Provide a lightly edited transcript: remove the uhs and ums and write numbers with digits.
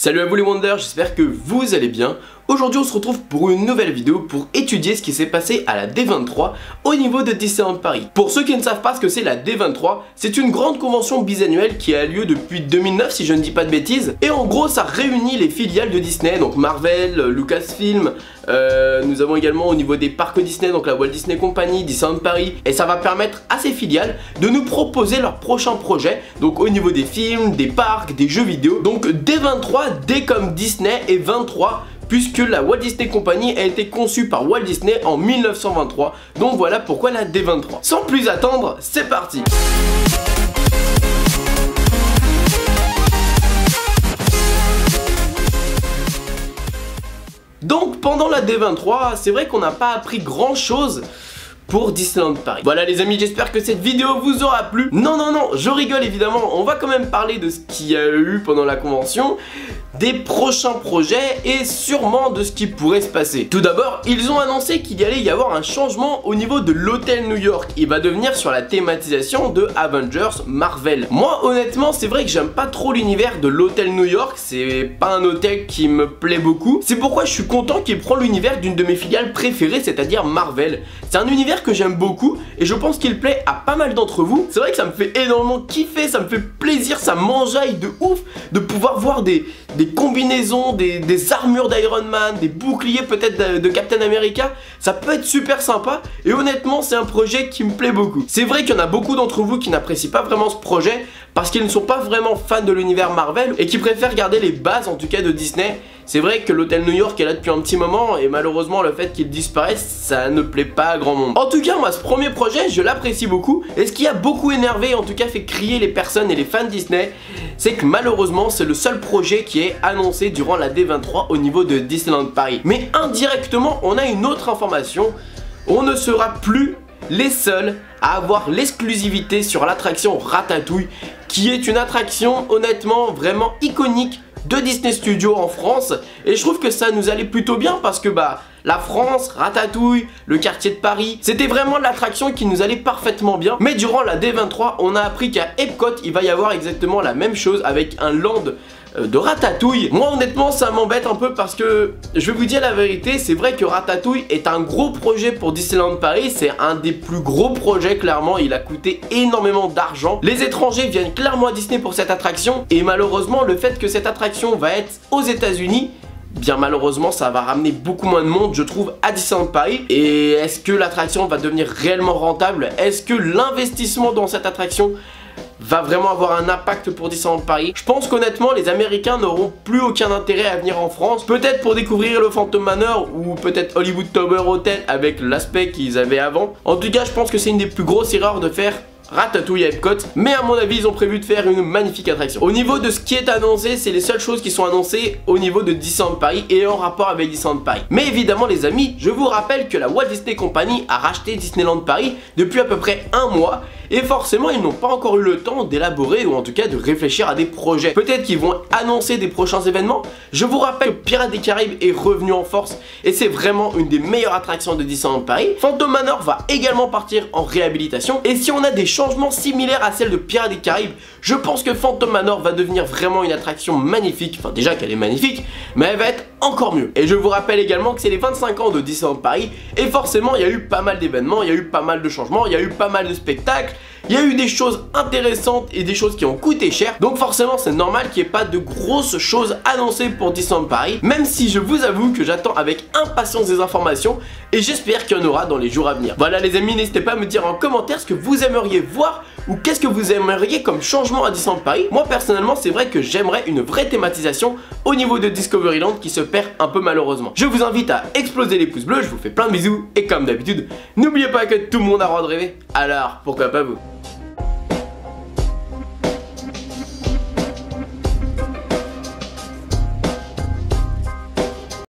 Salut à vous les Wonders, j'espère que vous allez bien. Aujourd'hui on se retrouve pour une nouvelle vidéo pour étudier ce qui s'est passé à la D23 au niveau de Disneyland Paris. Pour ceux qui ne savent pas ce que c'est la D23, c'est une grande convention bisannuelle qui a lieu depuis 2009 si je ne dis pas de bêtises. Et en gros ça réunit les filiales de Disney, donc Marvel, Lucasfilm, nous avons également au niveau des parcs Disney, donc la Walt Disney Company, Disneyland Paris. Et ça va permettre à ces filiales de nous proposer leurs prochains projets, donc au niveau des films, des parcs, des jeux vidéo. Donc D23, D comme Disney et 23 puisque la Walt Disney Company a été conçue par Walt Disney en 1923. Donc voilà pourquoi la D23. Sans plus attendre, c'est parti. Donc pendant la D23, c'est vrai qu'on n'a pas appris grand chose pour Disneyland Paris. Voilà les amis, j'espère que cette vidéo vous aura plu. Non, je rigole évidemment, on va quand même parler de ce qu'il y a eu pendant la convention, des prochains projets et sûrement de ce qui pourrait se passer. Tout d'abord, ils ont annoncé qu'il allait y avoir un changement au niveau de l'hôtel New York. Il va devenir sur la thématisation de Avengers Marvel. Moi honnêtement, c'est vrai que j'aime pas trop l'univers de l'hôtel New York, c'est pas un hôtel qui me plaît beaucoup. C'est pourquoi je suis content qu'il prend l'univers d'une de mes filiales préférées, c'est-à-dire Marvel. C'est un univers que j'aime beaucoup et je pense qu'il plaît à pas mal d'entre vous. C'est vrai que ça me fait énormément kiffer, ça me fait plaisir, ça m'enjaille de ouf de pouvoir voir des combinaisons, des armures d'Iron Man, des boucliers peut-être de Captain America. Ça peut être super sympa et honnêtement c'est un projet qui me plaît beaucoup. C'est vrai qu'il y en a beaucoup d'entre vous qui n'apprécient pas vraiment ce projet parce qu'ils ne sont pas vraiment fans de l'univers Marvel et qui préfèrent garder les bases en tout cas de Disney. C'est vrai que l'hôtel New York est là depuis un petit moment et malheureusement le fait qu'il disparaisse ça ne plaît pas à grand monde. En tout cas moi ce premier projet je l'apprécie beaucoup et ce qui a beaucoup énervé, en tout cas fait crier les personnes et les fans Disney, c'est que malheureusement c'est le seul projet qui est annoncé durant la D23 au niveau de Disneyland Paris. Mais indirectement on a une autre information, on ne sera plus les seuls à avoir l'exclusivité sur l'attraction Ratatouille, qui est une attraction honnêtement vraiment iconique de Disney Studios en France. Et je trouve que ça nous allait plutôt bien parce que la France, Ratatouille, le quartier de Paris, c'était vraiment l'attraction qui nous allait parfaitement bien. Mais durant la D23 on a appris qu'à Epcot il va y avoir exactement la même chose avec un land de Ratatouille. Moi honnêtement ça m'embête un peu parce que je vais vous dire la vérité, c'est vrai que Ratatouille est un gros projet pour Disneyland Paris, c'est un des plus gros projets clairement, il a coûté énormément d'argent. Les étrangers viennent clairement à Disney pour cette attraction et malheureusement le fait que cette attraction va être aux États-Unis, bien malheureusement ça va ramener beaucoup moins de monde je trouve à Disneyland Paris. Et est-ce que l'attraction va devenir réellement rentable? Est-ce que l'investissement dans cette attraction va vraiment avoir un impact pour Disneyland Paris? Je pense qu'honnêtement les Américains n'auront plus aucun intérêt à venir en France, peut-être pour découvrir le Phantom Manor ou peut-être Hollywood Tower Hotel avec l'aspect qu'ils avaient avant. En tout cas je pense que c'est une des plus grosses erreurs de faire Ratatouille à Epcot, mais à mon avis ils ont prévu de faire une magnifique attraction. Au niveau de ce qui est annoncé, c'est les seules choses qui sont annoncées au niveau de Disneyland Paris et en rapport avec Disneyland Paris. Mais évidemment les amis, je vous rappelle que la Walt Disney Company a racheté Disneyland Paris depuis à peu près un mois et forcément ils n'ont pas encore eu le temps d'élaborer ou en tout cas de réfléchir à des projets. Peut-être qu'ils vont annoncer des prochains événements. Je vous rappelle que Pirates des Caraïbes est revenu en force et c'est vraiment une des meilleures attractions de Disneyland Paris. Phantom Manor va également partir en réhabilitation et si on a des changements similaires à celle de Pirates des Caraïbes, je pense que Phantom Manor va devenir vraiment une attraction magnifique. Enfin déjà qu'elle est magnifique, mais elle va être encore mieux. Et je vous rappelle également que c'est les 25 ans de Disneyland Paris et forcément il y a eu pas mal d'événements, il y a eu pas mal de changements, il y a eu pas mal de spectacles, il y a eu des choses intéressantes et des choses qui ont coûté cher. Donc forcément c'est normal qu'il n'y ait pas de grosses choses annoncées pour Disneyland Paris, même si je vous avoue que j'attends avec impatience des informations et j'espère qu'il y en aura dans les jours à venir. Voilà les amis, n'hésitez pas à me dire en commentaire ce que vous aimeriez voir ou qu'est-ce que vous aimeriez comme changement à Disneyland Paris. Moi personnellement c'est vrai que j'aimerais une vraie thématisation au niveau de Discoveryland qui se perd un peu malheureusement. Je vous invite à exploser les pouces bleus, je vous fais plein de bisous et comme d'habitude n'oubliez pas que tout le monde a le droit de rêver, alors pourquoi pas vous.